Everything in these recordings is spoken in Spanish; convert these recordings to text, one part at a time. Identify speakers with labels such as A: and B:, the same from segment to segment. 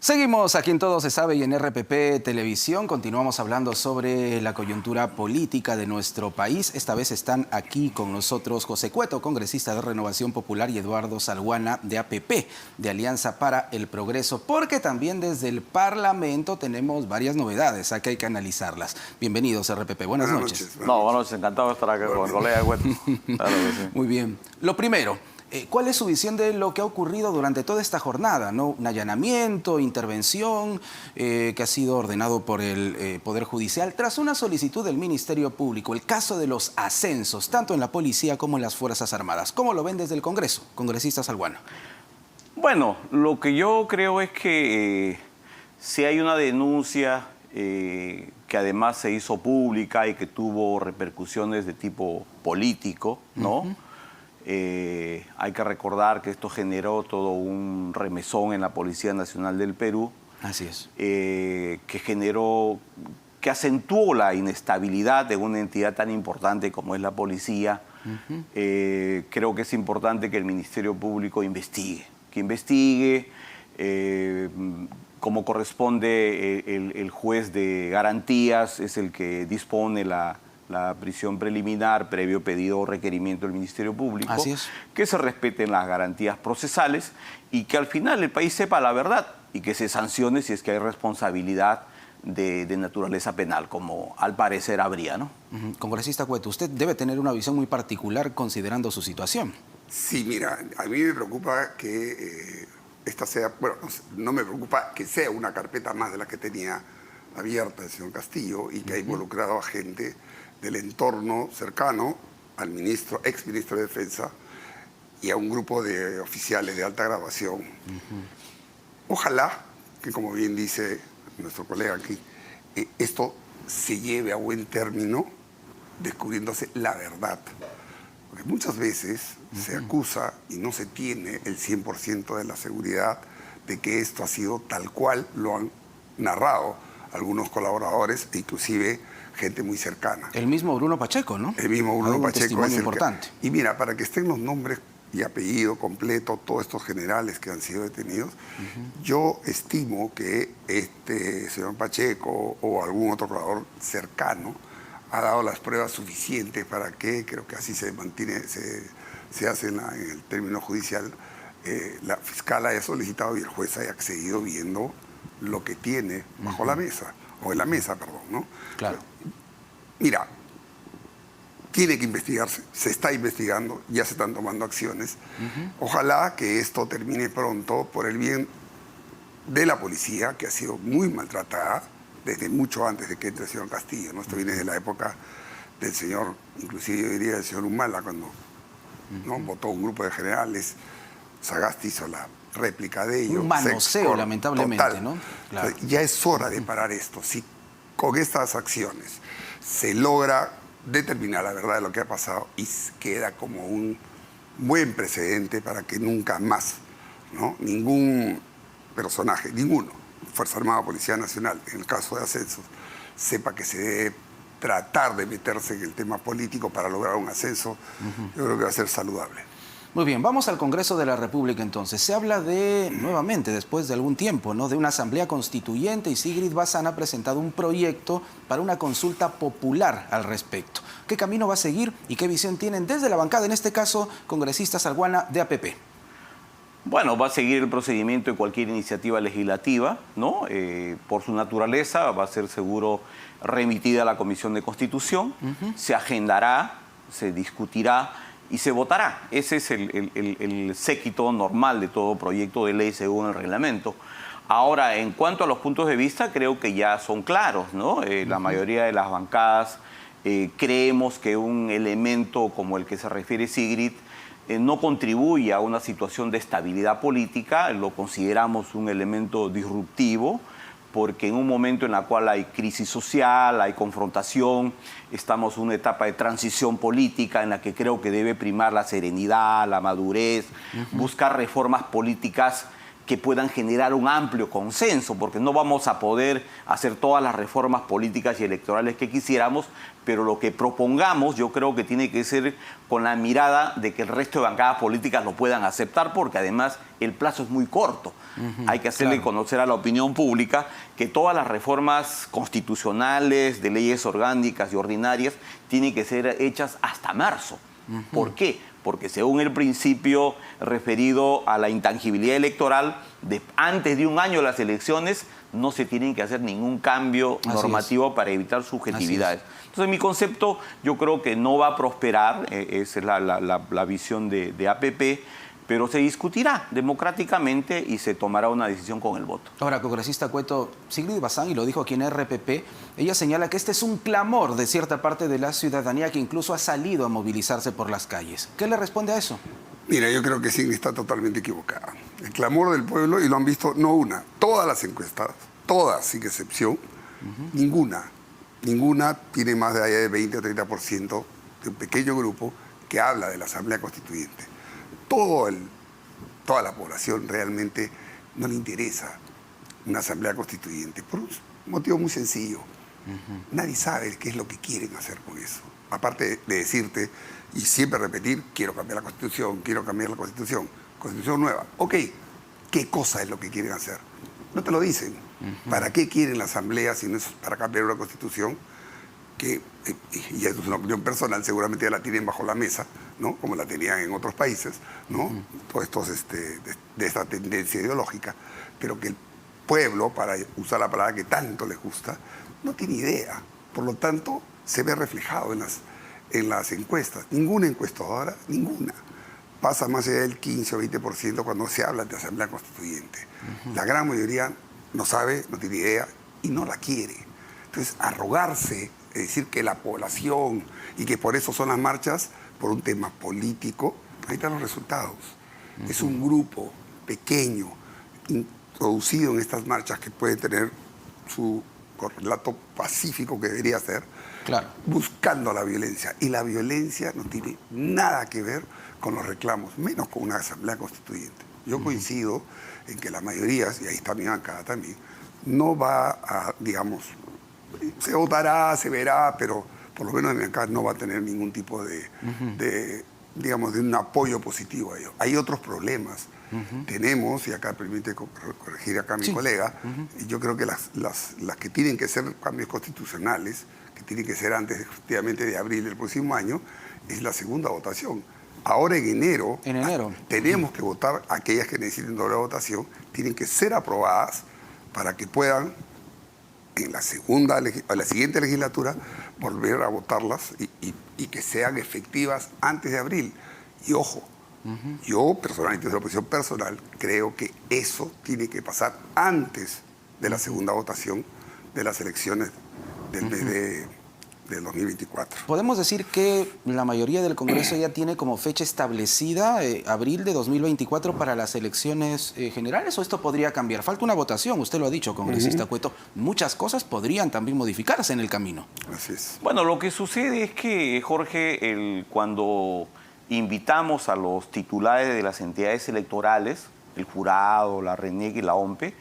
A: Seguimos aquí en Todo se sabe y en RPP Televisión. Continuamos hablando sobre la coyuntura política de nuestro país. Esta vez están aquí con nosotros José Cueto, congresista de Renovación Popular, y Eduardo Salguana, de APP, de Alianza para el Progreso, porque también desde el Parlamento tenemos varias novedades. Aquí hay que analizarlas. Bienvenidos a RPP. Buenas noches.
B: Buenas noches. Encantado de estar aquí con el colega Cueto. Claro que sí.
A: Muy bien. Lo primero, ¿cuál es su visión de lo que ha ocurrido durante toda esta jornada, ¿no? Un allanamiento, intervención que ha sido ordenado por el Poder Judicial tras una solicitud del Ministerio Público, el caso de los ascensos, tanto en la policía como en las Fuerzas Armadas. ¿Cómo lo ven desde el Congreso, congresista Salguana?
B: Bueno, lo que yo creo es que si hay una denuncia que además se hizo pública y que tuvo repercusiones de tipo político, ¿no? Hay que recordar que esto generó todo un remesón en la Policía Nacional del Perú.
A: Así es.
B: Que acentuó la inestabilidad de una entidad tan importante como es la policía. Creo que es importante que el Ministerio Público investigue. Como corresponde, el juez de garantías es el que dispone la prisión preliminar previo pedido o requerimiento del Ministerio Público.
A: Así es.
B: Que se respeten las garantías procesales y que al final el país sepa la verdad y que se sancione si es que hay responsabilidad de naturaleza penal, como al parecer habría, ¿no?
A: Congresista Cueto, usted debe tener una visión muy particular considerando su situación.
C: Sí, mira, a mí me preocupa que esta sea, bueno, no me preocupa que sea una carpeta más de la que tenía abierta el señor Castillo y que ha involucrado a gente del entorno cercano al ex ministro de Defensa y a un grupo de oficiales de alta graduación. Ojalá que, como bien dice nuestro colega aquí, esto se lleve a buen término descubriéndose la verdad. Porque muchas veces se acusa y no se tiene el 100% de la seguridad de que esto ha sido tal cual lo han narrado algunos colaboradores e inclusive gente muy cercana.
A: El mismo Bruno Pacheco, ¿no?
C: El mismo Bruno Pacheco es
A: importante.
C: Y mira, para que estén los nombres y apellido completo, todos estos generales que han sido detenidos, yo estimo que este señor Pacheco o algún otro colaborador cercano ha dado las pruebas suficientes para que, creo que así se mantiene, se hace en el término judicial, la fiscal haya solicitado y el juez haya accedido viendo lo que tiene bajo la mesa, o en la mesa, perdón, ¿no?
A: Claro.
C: Mira, tiene que investigarse, se está investigando, ya se están tomando acciones. Ojalá que esto termine pronto por el bien de la policía, que ha sido muy maltratada desde mucho antes de que entre el señor Castillo, ¿no? Esto viene de la época del señor, inclusive yo diría del señor Humala, cuando ¿no? votó un grupo de generales. Sagasti hizo la réplica de ellos.
A: Un manoseo, lamentablemente,
C: total,
A: ¿no? Claro.
C: Ya es hora de parar esto. Si con estas acciones se logra determinar la verdad de lo que ha pasado y queda como un buen precedente para que nunca más, ¿no? Ningún personaje, ninguno, Fuerza Armada, Policía Nacional, en el caso de ascensos, sepa que se debe tratar de meterse en el tema político para lograr un ascenso, yo creo que va a ser saludable.
A: Muy bien, vamos al Congreso de la República entonces. Se habla de, nuevamente, después de algún tiempo, ¿no?, de una asamblea constituyente y Sigrid Bazán ha presentado un proyecto para una consulta popular al respecto. ¿Qué camino va a seguir y qué visión tienen desde la bancada, en este caso, congresista Salguana de APP?
B: Bueno, va a seguir el procedimiento de cualquier iniciativa legislativa, ¿no? Por su naturaleza va a ser seguro remitida a la Comisión de Constitución, se agendará, se discutirá y se votará. Ese es el séquito normal de todo proyecto de ley según el reglamento. Ahora, en cuanto a los puntos de vista, creo que ya son claros, ¿no? La mayoría de las bancadas creemos que un elemento como el que se refiere Sigrid no contribuye a una situación de estabilidad política, lo consideramos un elemento disruptivo, porque en un momento en el cual hay crisis social, hay confrontación, estamos en una etapa de transición política en la que creo que debe primar la serenidad, la madurez, buscar reformas políticas que puedan generar un amplio consenso, porque no vamos a poder hacer todas las reformas políticas y electorales que quisiéramos, pero lo que propongamos yo creo que tiene que ser con la mirada de que el resto de bancadas políticas lo puedan aceptar, porque además el plazo es muy corto. Hay que hacerle conocer a la opinión pública que todas las reformas constitucionales, de leyes orgánicas y ordinarias, tienen que ser hechas hasta marzo. ¿Por qué? Porque según el principio referido a la intangibilidad electoral, antes de un año de las elecciones no se tiene que hacer ningún cambio normativo para evitar subjetividades. Entonces mi concepto yo creo que no va a prosperar, esa es la visión de APP, pero se discutirá democráticamente y se tomará una decisión con el voto.
A: Ahora, congresista Cueto, Sigrid Bazán, y lo dijo aquí en RPP, ella señala que este es un clamor de cierta parte de la ciudadanía que incluso ha salido a movilizarse por las calles. ¿Qué le responde a eso?
C: Mira, yo creo que Sigrid está totalmente equivocada. El clamor del pueblo, y lo han visto no una, todas las encuestadas, todas sin excepción, ninguna tiene más de allá de 20 o 30% de un pequeño grupo que habla de la Asamblea Constituyente. Toda la población realmente no le interesa una Asamblea Constituyente, por un motivo muy sencillo. Nadie sabe qué es lo que quieren hacer con eso. Aparte de decirte y siempre repetir, quiero cambiar la Constitución, quiero cambiar la Constitución, Constitución nueva. Ok, ¿qué cosa es lo que quieren hacer? No te lo dicen. ¿Para qué quieren la Asamblea si no es para cambiar una Constitución? Que, y es una opinión personal, seguramente ya la tienen bajo la mesa, ¿no? Como la tenían en otros países, ¿no? Puestos de esta tendencia ideológica, pero que el pueblo, para usar la palabra que tanto les gusta, no tiene idea. Por lo tanto, se ve reflejado en las encuestas. Ninguna encuestadora, ninguna, pasa más allá del 15 o 20% cuando se habla de Asamblea Constituyente. La gran mayoría no sabe, no tiene idea y no la quiere. Entonces, arrogarse, decir que la población y que por eso son las marchas, por un tema político, ahí están los resultados. Es un grupo pequeño, introducido en estas marchas que puede tener su correlato pacífico que debería ser, buscando la violencia. Y la violencia no tiene nada que ver con los reclamos, menos con una Asamblea Constituyente. Yo coincido en que la mayoría, y ahí está mi bancada también, no va a, digamos, se votará, se verá, pero por lo menos en mi bancada no va a tener ningún tipo digamos, de un apoyo positivo a ello. Hay otros problemas. Tenemos, y acá permite corregir acá a mi colega, y yo creo que las que tienen que ser cambios constitucionales, que tienen que ser antes efectivamente de abril del próximo año, es la segunda votación. Ahora en enero tenemos que votar aquellas que necesiten doble votación, tienen que ser aprobadas para que puedan en la siguiente legislatura volver a votarlas y que sean efectivas antes de abril. Y ojo, yo personalmente, desde la posición personal, creo que eso tiene que pasar antes de la segunda votación de las elecciones del mes del 2024.
A: ¿Podemos decir que la mayoría del Congreso ya tiene como fecha establecida abril de 2024 para las elecciones generales o esto podría cambiar? Falta una votación, usted lo ha dicho, congresista Cueto. Muchas cosas podrían también modificarse en el camino.
C: Así es.
B: Bueno, lo que sucede es que, Jorge, cuando invitamos a los titulares de las entidades electorales, el jurado, la RENEC y la OMPE,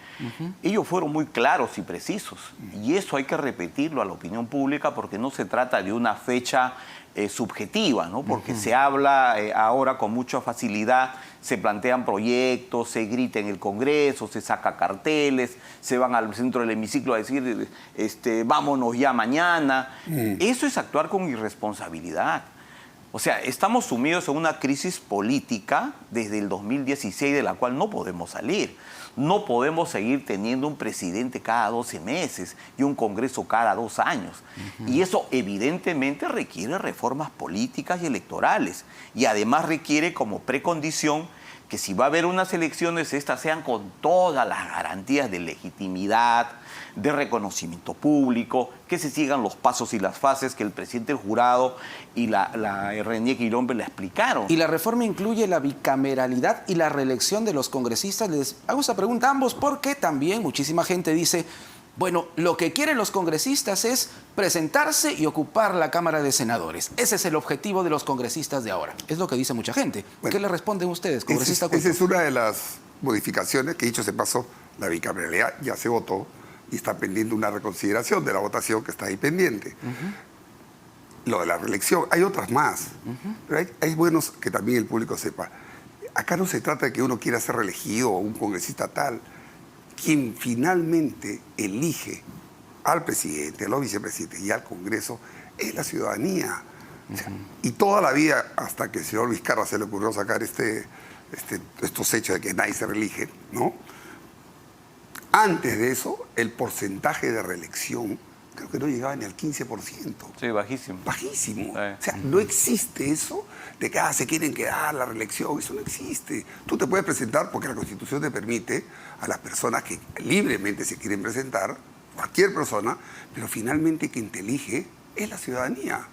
B: ellos fueron muy claros y precisos. Y eso hay que repetirlo a la opinión pública porque no se trata de una fecha subjetiva, ¿no? Porque se habla ahora con mucha facilidad, se plantean proyectos, se grita en el Congreso, se saca carteles, se van al centro del hemiciclo a decir vámonos ya mañana. Eso es actuar con irresponsabilidad. O sea, estamos sumidos en una crisis política desde el 2016 de la cual no podemos salir. No podemos seguir teniendo un presidente cada 12 meses y un Congreso cada 2 años. Y eso evidentemente requiere reformas políticas y electorales. Y además requiere como precondición que si va a haber unas elecciones, estas sean con todas las garantías de legitimidad, de reconocimiento público, que se sigan los pasos y las fases que el presidente del jurado y la RENIEC y LOMPE le explicaron.
A: Y la reforma incluye la bicameralidad y la reelección de los congresistas. Les hago esa pregunta a ambos porque también muchísima gente dice, bueno, lo que quieren los congresistas es presentarse y ocupar la Cámara de Senadores. Ese es el objetivo de los congresistas de ahora. Es lo que dice mucha gente. Bueno, ¿qué le responden ustedes, congresista?
C: Esa es una de las modificaciones, que dicho se pasó, la bicameralidad ya se votó y está pendiente una reconsideración de la votación que está ahí pendiente. Lo de la reelección, hay otras más, pero hay buenos que también el público sepa. Acá no se trata de que uno quiera ser reelegido o un congresista tal. Quien finalmente elige al presidente, a los vicepresidentes y al Congreso es la ciudadanía. O sea, y toda la vida, hasta que al señor Vizcarra se le ocurrió sacar estos hechos de que nadie se reelige, ¿no? Antes de eso, el porcentaje de reelección creo que no llegaba ni al 15%.
B: Sí, bajísimo.
C: Bajísimo.
B: Sí.
C: O sea, no existe eso de que se quieren quedar la reelección. Eso no existe. Tú te puedes presentar porque la Constitución te permite a las personas que libremente se quieren presentar, cualquier persona, pero finalmente quien te elige es la ciudadanía,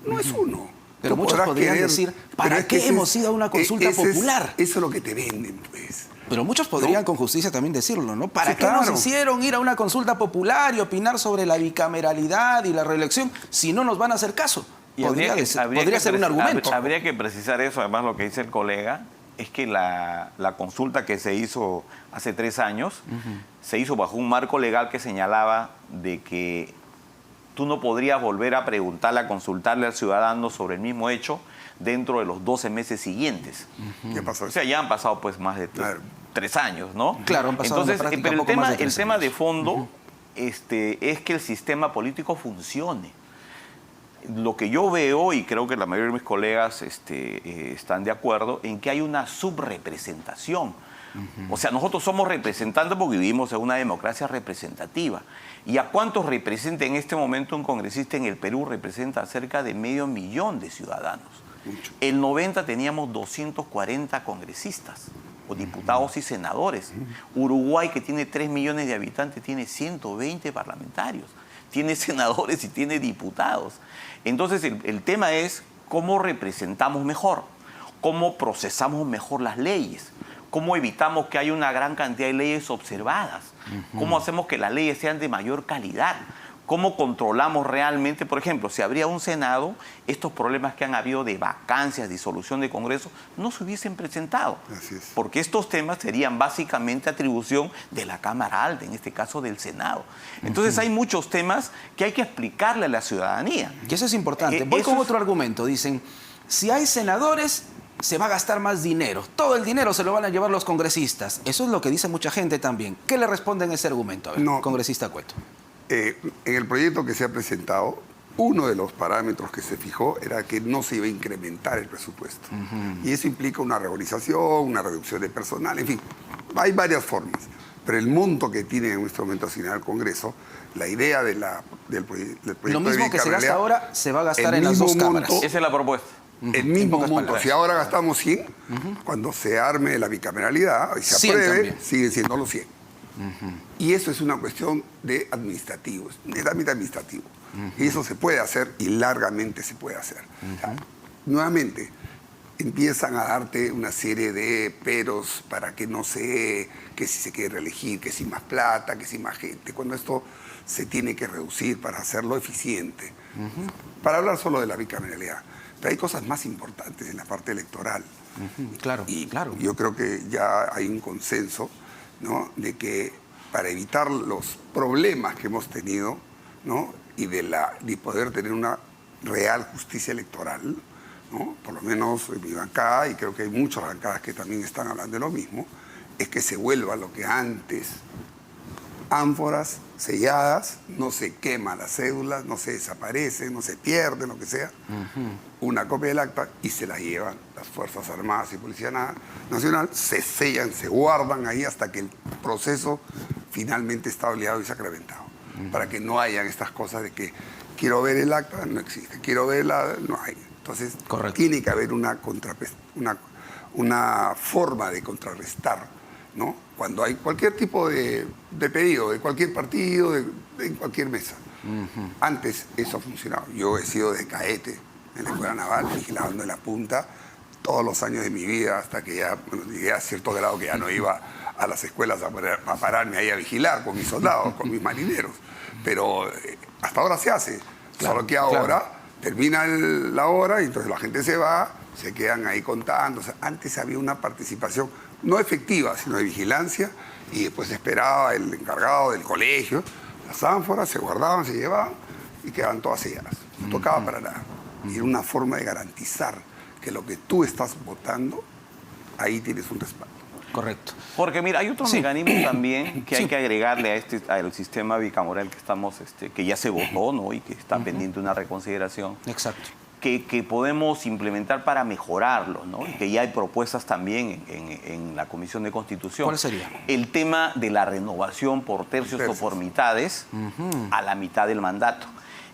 C: no es uno.
A: Pero
C: Tú
A: muchos
C: podrás
A: podrían
C: querer,
A: decir,
C: pero
A: ¿para
C: es que
A: qué hemos ido a una consulta popular?
C: Eso es lo que te venden, pues.
A: Pero muchos podrían con justicia también decirlo, ¿no? ¿Para
C: Sí,
A: qué nos
C: claro.
A: hicieron ir a una consulta popular y opinar sobre la bicameralidad y la reelección si no nos van a hacer caso?
B: Y
A: Podría ser un argumento.
B: Habría que precisar eso, además lo que dice el colega, es que la consulta que se hizo hace 3 años, se hizo bajo un marco legal que señalaba de que tú no podrías volver a preguntarle, a consultarle al ciudadano sobre el mismo hecho dentro de los 12 meses siguientes.
C: ¿Qué pasó?
B: O sea, ya han pasado pues más de 3 años, ¿no?
A: Claro, han pasado
B: entonces,
A: en la práctica
B: pero
A: poco más de 3
B: el tema
A: años.
B: de fondo es que el sistema político funcione. Lo que yo veo, y creo que la mayoría de mis colegas están de acuerdo, en que hay una subrepresentación. O sea, nosotros somos representantes porque vivimos en una democracia representativa. ¿Y a cuántos representa en este momento un congresista en el Perú? Representa a cerca de 500.000 de ciudadanos.
C: Mucho.
B: El 90 teníamos 240 congresistas, o diputados y senadores. Uruguay, que tiene 3 millones de habitantes, tiene 120 parlamentarios. Tiene senadores y tiene diputados. Entonces, el tema es cómo representamos mejor, cómo procesamos mejor las leyes, cómo evitamos que haya una gran cantidad de leyes observadas, cómo hacemos que las leyes sean de mayor calidad, cómo controlamos realmente, por ejemplo, si habría un Senado, estos problemas que han habido de vacancias, disolución de Congreso, no se hubiesen presentado.
C: Así es.
B: Porque estos temas serían básicamente atribución de la Cámara Alta, en este caso del Senado. Entonces hay muchos temas que hay que explicarle a la ciudadanía.
A: Y eso es importante. Voy
B: eso
A: con
B: es-
A: otro argumento. Dicen, si hay senadores, se va a gastar más dinero. Todo el dinero se lo van a llevar los congresistas. Eso es lo que dice mucha gente también. ¿Qué le responden a ese argumento? A ver,
C: No.
A: congresista Cueto.
C: En el proyecto que se ha presentado, uno de los parámetros que se fijó era que no se iba a incrementar el presupuesto. Y eso implica una reorganización, una reducción de personal, en fin, hay varias formas. Pero el monto que tiene en este momento asignado al Congreso, la idea del proyecto
A: Lo mismo
C: de
A: que se gasta
C: bicameralidad,
A: ahora, se va a gastar
C: el
A: en las dos
C: mismo
A: cámaras.
C: monto-
B: Esa es la propuesta.
C: el mismo
A: pocas
C: monto.
A: palabras.
C: Si ahora gastamos 100, cuando se arme la bicameralidad y se
A: 100
C: apruebe,
A: también.
C: siguen siendo los 100. Y eso es una cuestión de administrativos, de ámbito administrativo. Y eso se puede hacer y largamente se puede hacer. O sea, nuevamente, empiezan a darte una serie de peros para que no sé, que si se quiere reelegir, que si más plata, que si más gente, cuando esto se tiene que reducir para hacerlo eficiente. Para hablar solo de la bicameralidad. Pero hay cosas más importantes en la parte electoral.
A: Claro,
C: Y
A: claro.
C: yo creo que ya hay un consenso, ¿no?, de que para evitar los problemas que hemos tenido, ¿no?, y de poder tener una real justicia electoral, ¿no?, por lo menos en mi bancada, y creo que hay muchas bancadas que también están hablando de lo mismo, es que se vuelva lo que antes, ánforas selladas, no se queman las cédulas, no se desaparecen, no se pierden, lo que sea, una copia del acta y se la llevan las Fuerzas Armadas y Policía Nacional, se sellan, se guardan ahí hasta que el proceso finalmente está obligado y sacramentado, para que no hayan estas cosas de que quiero ver el acta, no existe, quiero verla, no hay. Entonces,
A: Correcto.
C: tiene que haber una forma de contrarrestar, ¿no?, cuando hay cualquier tipo de pedido, de cualquier partido, en cualquier mesa. Antes eso ha funcionado. Yo he sido de caete en la Escuela Naval, vigilando en la punta, todos los años de mi vida, hasta que ya llegué a cierto grado que ya no iba a las escuelas a pararme ahí a vigilar con mis soldados, con mis marineros. Pero hasta ahora se hace.
A: Claro,
C: Solo que ahora
A: claro.
C: termina la hora y entonces la gente se va, se quedan ahí contando. O sea, antes había una participación no efectiva, sino de vigilancia, y después esperaba el encargado del colegio, las ánforas se guardaban, se llevaban y quedaban todas selladas. No tocaba para nada. Y era una forma de garantizar que lo que tú estás votando, ahí tienes un respaldo.
A: Correcto.
B: Porque mira, hay otros mecanismos también que hay
A: Sí.
B: que agregarle al sistema bicameral que estamos, que ya se votó, ¿no? Y que está pendiente una reconsideración.
A: Exacto.
B: Que podemos implementar para mejorarlo, ¿no? Y que ya hay propuestas también en la Comisión de Constitución.
A: ¿Cuál sería?
B: El tema de la renovación por tercios o por mitades a la mitad del mandato.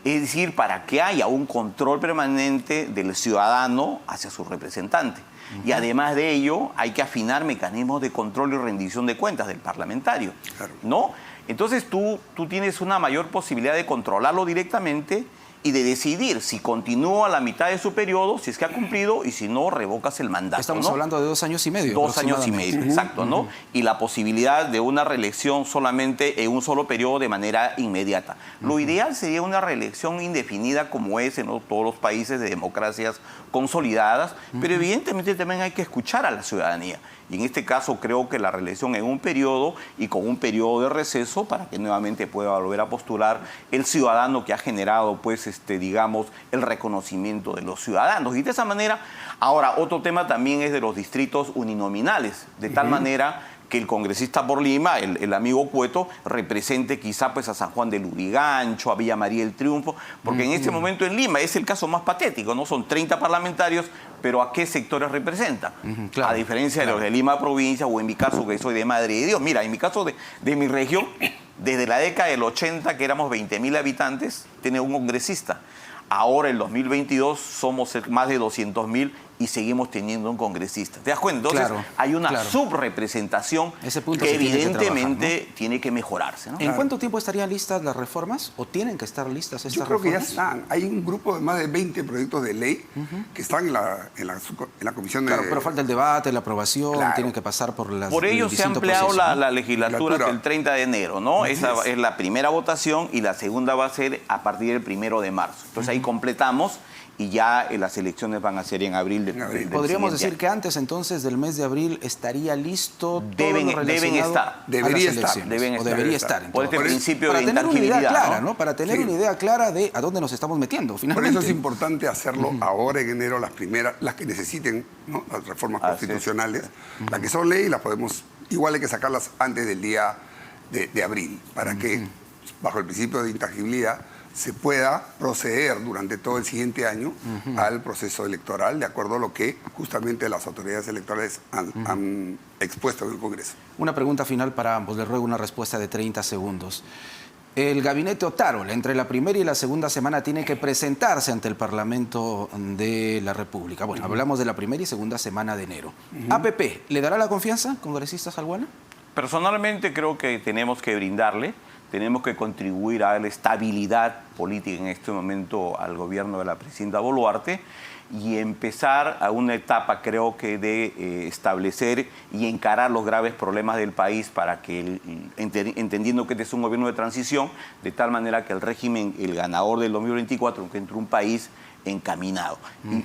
B: Es decir, para que haya un control permanente del ciudadano hacia su representante. Y además de ello, hay que afinar mecanismos de control y rendición de cuentas del parlamentario,
C: Claro.
B: ¿no? Entonces tú tienes una mayor posibilidad de controlarlo directamente y de decidir si continúa a la mitad de su periodo, si es que ha cumplido, y si no, revocas el mandato.
A: Estamos
B: ¿no?
A: hablando de 2 años y medio.
B: 2 años y medio,
A: aproximadamente.
B: exacto, ¿no? Y la posibilidad de una reelección solamente en un solo periodo de manera inmediata. Lo ideal sería una reelección indefinida como es en todos los países de democracias consolidadas, pero evidentemente también hay que escuchar a la ciudadanía. Y en este caso creo que la reelección en un periodo y con un periodo de receso para que nuevamente pueda volver a postular el ciudadano que ha generado, pues, digamos, el reconocimiento de los ciudadanos. Y de esa manera, ahora, otro tema también es de los distritos uninominales, de tal manera que el congresista por Lima, el amigo Cueto, represente quizá pues a San Juan del Lurigancho, a Villa María del Triunfo, porque en este momento en Lima es el caso más patético, ¿no? Son 30 parlamentarios, pero ¿a qué sectores representan?
A: Claro,
B: A diferencia de los de Lima provincia, o en mi caso que soy de Madre de Dios. Mira, en mi caso de mi región, desde la década del 80, que éramos 20.000 habitantes, tiene un congresista. Ahora, en 2022, somos más de 200.000 y seguimos teniendo un congresista. ¿Te das cuenta? Entonces,
A: Claro,
B: hay una
A: claro.
B: subrepresentación
A: Ese punto
B: que
A: se tiene que
B: evidentemente
A: trabajar,
B: tiene que mejorarse, ¿no?
A: ¿En cuánto tiempo estarían listas las reformas? ¿O tienen que estar listas estas
C: Yo creo que ya
A: reformas?
C: están. Hay un grupo de más de 20 proyectos de ley que están en la comisión de...
A: Claro, pero falta el debate, la aprobación,
C: Claro.
A: tienen que pasar por las
B: Por ello
A: el
B: se ha
A: distinto
B: ampliado
A: proceso, ¿no?
B: la legislatura hasta el 30 de enero, ¿no? Esa es la primera votación y la segunda va a ser a partir del 1 de marzo. Entonces ahí completamos y ya las elecciones van a ser en abril del
A: Podríamos
B: siguiente
A: decir
B: año.
A: que antes entonces del mes de abril estaría listo todo
B: Deben
A: lo relacionado
B: estar.
A: a
C: Debería
A: las
C: estar.
A: elecciones,
B: Deben
A: o
B: estar.
A: debería estar. en
B: Por
A: todo
B: este
A: caso.
B: principio
A: Para
B: de
A: tener una idea
B: intangibilidad,
A: clara,
B: ¿no?
A: ¿no? Para tener
C: Sí.
A: una idea clara de a dónde nos estamos metiendo,
C: Por
A: finalmente.
C: eso es importante hacerlo ahora en enero, las primeras, las que necesiten, ¿no? Las reformas
B: Así es.
C: constitucionales, las que son ley, las podemos, igual hay que sacarlas antes del día de abril, para que, bajo el principio de intangibilidad, se pueda proceder durante todo el siguiente año al proceso electoral, de acuerdo a lo que justamente las autoridades electorales han expuesto en el Congreso.
A: Una pregunta final para ambos, les ruego una respuesta de 30 segundos. El gabinete Otárola, entre la primera y la segunda semana, tiene que presentarse ante el Parlamento de la República. Bueno, hablamos de la primera y segunda semana de enero. ¿APP le dará la confianza, congresista Salguana?
B: Personalmente creo que tenemos que brindarle, tenemos que contribuir a la estabilidad política en este momento al gobierno de la presidenta Boluarte y empezar a una etapa, creo que, de establecer y encarar los graves problemas del país para que, entendiendo que este es un gobierno de transición, de tal manera que el régimen, el ganador del 2024, encuentre un país encaminado.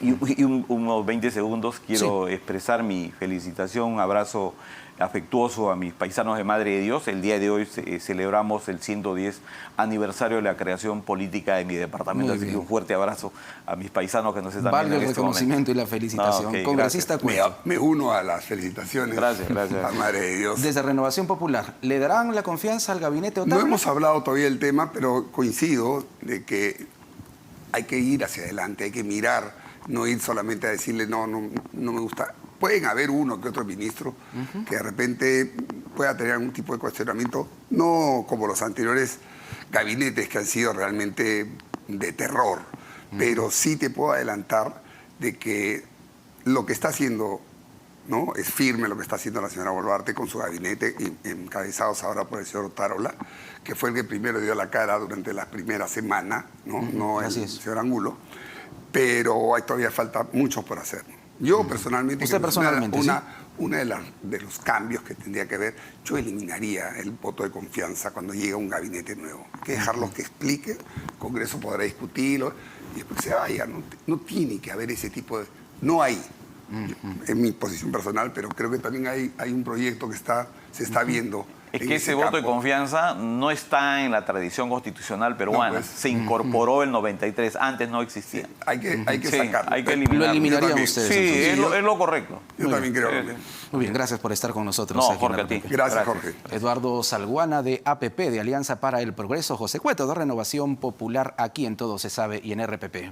B: Y unos 20 segundos quiero expresar mi felicitación, un abrazo afectuoso a mis paisanos de Madre de Dios. El día de hoy celebramos el 110 aniversario de la creación política de mi departamento.
A: Muy
B: Así que
A: bien.
B: un fuerte abrazo a mis paisanos que nos están
A: Valga
B: viendo
A: el
B: en este
A: reconocimiento
B: momento.
A: y la felicitación.
B: Ok,
A: Congresista Cueto,
C: Me uno a las felicitaciones
B: Gracias, gracias.
C: a Madre de Dios.
A: desde Renovación Popular, ¿le darán la confianza al gabinete
C: No
A: Otárola?
C: hemos hablado todavía del tema, pero coincido de que hay que ir hacia adelante, hay que mirar, no ir solamente a decirle no me gusta. Pueden haber uno que otro ministro que de repente pueda tener algún tipo de cuestionamiento, no como los anteriores gabinetes que han sido realmente de terror, pero sí te puedo adelantar de que lo que está haciendo, ¿no? Es firme lo que está haciendo la señora Boluarte con su gabinete, encabezados ahora por el señor Otárola, que fue el que primero dio la cara durante la primera semana, no el
A: Así es.
C: señor Angulo, pero hay todavía falta mucho por hacer. Yo personalmente,
A: Usted
C: que es
A: personalmente,
C: una de los cambios que tendría que ver, yo eliminaría el voto de confianza cuando llega un gabinete nuevo. Hay que dejarlos que expliquen, el Congreso podrá discutirlo y después se vaya. No tiene que haber ese tipo de... No hay en mi posición personal, pero creo que también hay un proyecto que se está viendo.
B: Es
C: en
B: que
C: ese
B: ese voto de
C: campo.
B: confianza no está en la tradición constitucional peruana.
C: No, pues.
B: Se incorporó el 93, antes no existía.
C: Hay que
B: Sí,
C: sacarlo.
B: hay que
A: Lo
B: eliminarlo.
A: eliminarían
C: también.
A: ustedes.
B: Sí,
A: entonces.
B: es lo correcto.
C: Yo también creo lo mismo.
A: Muy bien, gracias por estar con nosotros.
B: No,
A: aquí en
B: Jorge, a ti.
A: RPP.
C: Gracias, Jorge.
A: Eduardo Salguana de APP, de Alianza para el Progreso, José Cueto de Renovación Popular, aquí en Todo Se Sabe y en RPP.